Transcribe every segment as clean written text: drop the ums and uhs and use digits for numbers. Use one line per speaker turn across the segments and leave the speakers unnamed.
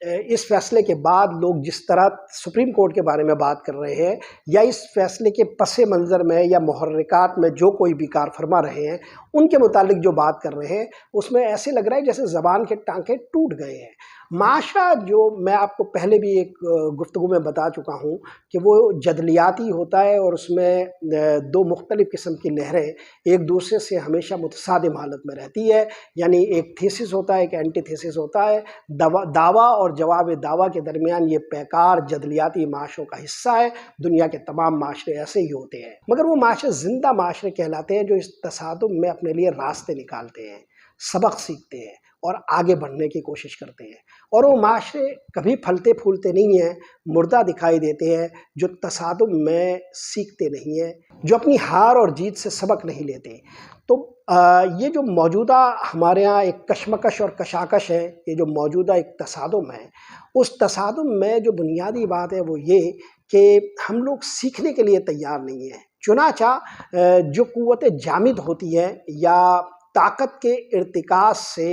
اس فیصلے کے بعد لوگ جس طرح سپریم کورٹ کے بارے میں بات کر رہے ہیں یا اس فیصلے کے پس منظر میں یا محرکات میں جو کوئی بھی کار فرما رہے ہیں ان کے متعلق جو بات کر رہے ہیں اس میں ایسے لگ رہا ہے جیسے زبان کے ٹانکے ٹوٹ گئے ہیں۔ معاشرہ جو میں آپ کو پہلے بھی ایک گفتگو میں بتا چکا ہوں کہ وہ جدلیاتی ہوتا ہے اور اس میں دو مختلف قسم کی لہریں ایک دوسرے سے ہمیشہ متصادم حالت میں رہتی ہے، یعنی ایک تھیسس ہوتا ہے، ایک اینٹی تھیسس ہوتا ہے، دعویٰ اور جواب دعویٰ کے درمیان یہ پیکار جدلیاتی معاشروں کا حصہ ہے۔ دنیا کے تمام معاشرے ایسے ہی ہوتے ہیں، مگر وہ معاشرے زندہ معاشرے کہلاتے ہیں جو اس تصادم میں اپنے لیے راستے نکالتے ہیں، سبق سیکھتے ہیں اور آگے بڑھنے کی کوشش کرتے ہیں۔ اور وہ معاشرے کبھی پھلتے پھولتے نہیں ہیں، مردہ دکھائی دیتے ہیں، جو تصادم میں سیکھتے نہیں ہیں، جو اپنی ہار اور جیت سے سبق نہیں لیتے۔ تو یہ جو موجودہ ہمارے ہاں ایک کشمکش اور کشاکش ہے، یہ جو موجودہ ایک تصادم ہے، اس تصادم میں جو بنیادی بات ہے وہ یہ کہ ہم لوگ سیکھنے کے لیے تیار نہیں ہیں۔ چنانچہ جو قوت جامد ہوتی ہے یا طاقت کے ارتکاز سے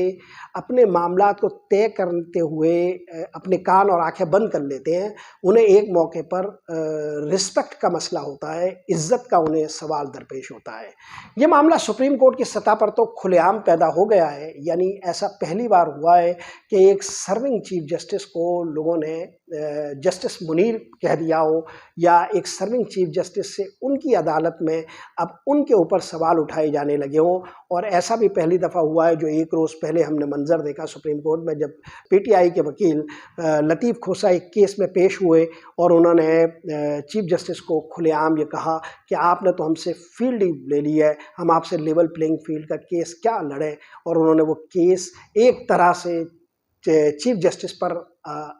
اپنے معاملات کو طے کرتے ہوئے اپنے کان اور آنکھیں بند کر لیتے ہیں، انہیں ایک موقع پر رسپیکٹ کا مسئلہ ہوتا ہے، عزت کا انہیں سوال درپیش ہوتا ہے۔ یہ معاملہ سپریم کورٹ کی سطح پر تو کھلے عام پیدا ہو گیا ہے، یعنی ایسا پہلی بار ہوا ہے کہ ایک سرونگ چیف جسٹس کو لوگوں نے جسٹس منیر کہہ دیا ہو، یا ایک سرونگ چیف جسٹس سے ان کی عدالت میں اب ان کے اوپر سوال اٹھائے جانے لگے ہوں۔ اور ایسا بھی پہلی دفعہ ہوا ہے جو ایک روز پہلے ہم نے منظر دیکھا سپریم کورٹ میں، جب پی ٹی آئی کے وکیل لطیف کھوسہ ایک کیس میں پیش ہوئے اور انہوں نے چیف جسٹس کو کھلے عام یہ کہا کہ آپ نے تو ہم سے فیلڈ ہی لے لی ہے، ہم آپ سے لیول پلینگ فیلڈ کا کیس کیا لڑیں، اور انہوں نے وہ کیس ایک طرح سے چیف جسٹس پر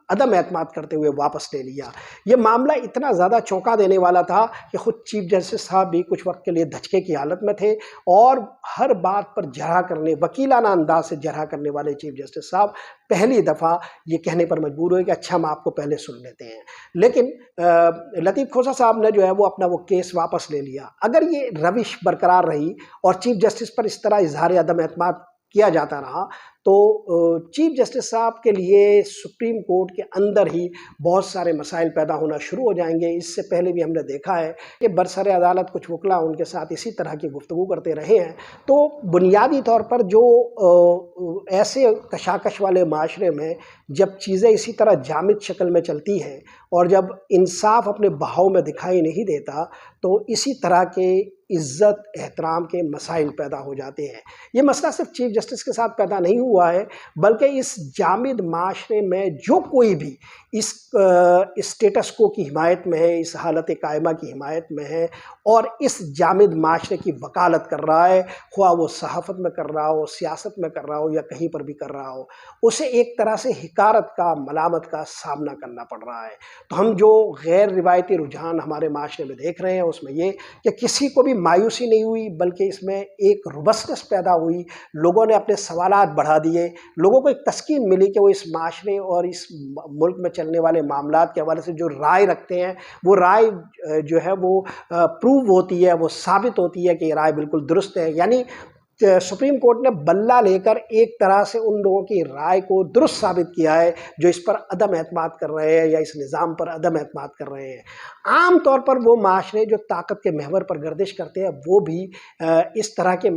عدم اعتماد کرتے ہوئے واپس لے لیا۔ یہ معاملہ اتنا زیادہ چونکا دینے والا تھا کہ خود چیف جسٹس صاحب بھی کچھ وقت کے لیے دھچکے کی حالت میں تھے، اور ہر بات پر جرح کرنے، وکیلانہ انداز سے جرح کرنے والے چیف جسٹس صاحب پہلی دفعہ یہ کہنے پر مجبور ہوئے کہ اچھا ہم آپ کو پہلے سن لیتے ہیں۔ لیکن لطیف کھوسہ صاحب نے جو ہے وہ اپنا وہ کیس واپس لے لیا۔ اگر یہ روش برقرار رہی اور چیف جسٹس پر اس طرح اظہار عدم اعتماد کیا جاتا رہا تو چیف جسٹس صاحب کے لیے سپریم کورٹ کے اندر ہی بہت سارے مسائل پیدا ہونا شروع ہو جائیں گے۔ اس سے پہلے بھی ہم نے دیکھا ہے کہ برسر عدالت کچھ وکلا ان کے ساتھ اسی طرح کی گفتگو کرتے رہے ہیں۔ تو بنیادی طور پر جو ایسے کشاکش والے معاشرے میں جب چیزیں اسی طرح جامد شکل میں چلتی ہیں اور جب انصاف اپنے بہاؤ میں دکھائی نہیں دیتا تو اسی طرح کے عزت احترام کے مسائل پیدا ہو جاتے ہیں۔ یہ مسئلہ صرف چیف جسٹس کے ساتھ پیدا نہیں ہوا ہے، بلکہ اس جامد معاشرے میں جو کوئی بھی اس اسٹیٹس کو کی حمایت میں ہے، اس حالت قائمہ کی حمایت میں ہے اور اس جامد معاشرے کی وکالت کر رہا ہے، خواہ وہ صحافت میں کر رہا ہو، سیاست میں کر رہا ہو یا کہیں پر بھی کر رہا ہو، اسے ایک طرح سے حقارت کا، ملامت کا سامنا کرنا پڑ رہا ہے۔ تو ہم جو غیر روایتی رجحان ہمارے معاشرے میں دیکھ رہے ہیں اس میں یہ کہ کسی کو بھی مایوسی نہیں ہوئی، بلکہ اس میں ایک روبسٹنس پیدا ہوئی، لوگوں نے اپنے سوالات بڑھا دیے، لوگوں کو ایک تسکین ملی کہ وہ اس معاشرے اور اس ملک میں چلنے والے معاملات کے حوالے سے جو رائے رکھتے ہیں وہ رائے جو ہے وہ پروو ہوتی ہے، وہ ثابت ہوتی ہے کہ یہ رائے بالکل درست ہے۔ یعنی سپریم کورٹ نے بلہ لے کر ایک طرح سے ان لوگوں کی رائے کو درست ثابت کیا ہے جو اس پر عدم اعتماد کر رہے ہیں یا اس نظام پر عدم اعتماد کر رہے ہیں۔ عام طور پر وہ معاشرے جو طاقت کے محور پر گردش کرتے ہیں وہ بھی اس طرح کے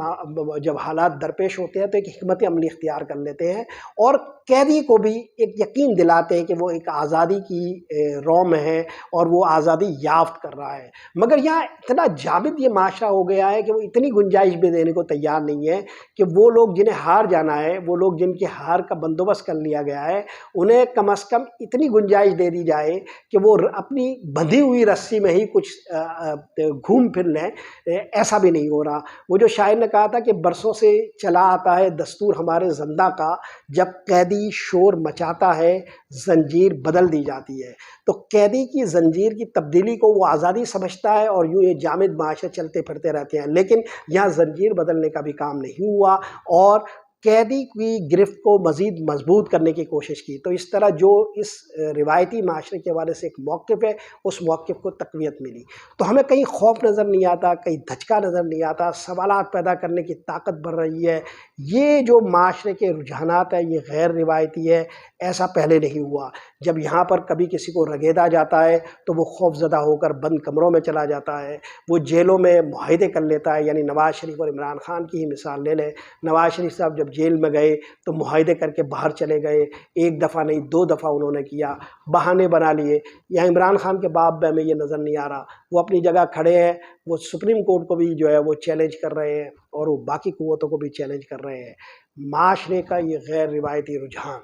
جب حالات درپیش ہوتے ہیں تو ایک حکمت عملی اختیار کر لیتے ہیں اور قیدی کو بھی ایک یقین دلاتے ہیں کہ وہ ایک آزادی کی رو میں ہے اور وہ آزادی یافت کر رہا ہے۔ مگر یہاں اتنا جامد یہ معاشرہ ہو گیا ہے کہ وہ اتنی گنجائش بھی دینے کو تیار نہیں ہے کہ وہ لوگ جنہیں ہار جانا ہے، وہ لوگ جن کے ہار کا بندوبست کر لیا گیا ہے، انہیں کم از کم اتنی گنجائش دے دی جائے کہ وہ اپنی بندھی ہوئی رسی میں ہی کچھ گھوم پھر لیں۔ ایسا بھی نہیں ہو رہا۔ وہ جو شاعر نے کہا تھا کہ برسوں سے چلا آتا ہے دستور ہمارے زندہ کا، جب قیدی شور مچاتا ہے زنجیر بدل دی جاتی ہے۔ تو قیدی کی زنجیر کی تبدیلی کو وہ آزادی سمجھتا ہے اور یوں یہ جامد معاشرے چلتے پھرتے رہتے ہیں، لیکن یہاں زنجیر بدلنے کا بھی کام نہیں ہوا اور قیدی کی گرفت کو مزید مضبوط کرنے کی کوشش کی۔ تو اس طرح جو اس روایتی معاشرے کے حوالے سے ایک موقف ہے، اس موقف کو تقویت ملی۔ تو ہمیں کہیں خوف نظر نہیں آتا، کہیں دھچکا نظر نہیں آتا، سوالات پیدا کرنے کی طاقت بڑھ رہی ہے۔ یہ جو معاشرے کے رجحانات ہیں یہ غیر روایتی ہے، ایسا پہلے نہیں ہوا۔ جب یہاں پر کبھی کسی کو رگیدا جاتا ہے تو وہ خوف زدہ ہو کر بند کمروں میں چلا جاتا ہے، وہ جیلوں میں معاہدے کر لیتا ہے۔ یعنی نواز شریف اور عمران خان کی ہی مثال لے لیں۔ نواز شریف صاحب جب جیل میں گئے تو معاہدے کر کے باہر چلے گئے، ایک دفعہ نہیں 2 دفعہ انہوں نے کیا، بہانے بنا لیے۔ یہاں عمران خان کے باب میں ہمیں یہ نظر نہیں آ رہا، وہ اپنی جگہ کھڑے ہیں، وہ سپریم کورٹ کو بھی جو ہے وہ چیلنج کر رہے ہیں اور وہ باقی قوتوں کو بھی چیلنج کر رہے ہیں۔ معاشرے کا یہ غیر روایتی رجحان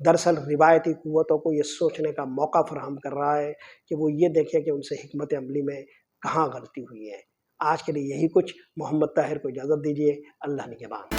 دراصل روایتی قوتوں کو یہ سوچنے کا موقع فراہم کر رہا ہے کہ وہ یہ دیکھیں کہ ان سے حکمت عملی میں کہاں غلطی ہوئی ہے۔ آج کے لیے یہی کچھ۔ محمد طاہر کو اجازت دیجیے۔ اللہ نگہبان۔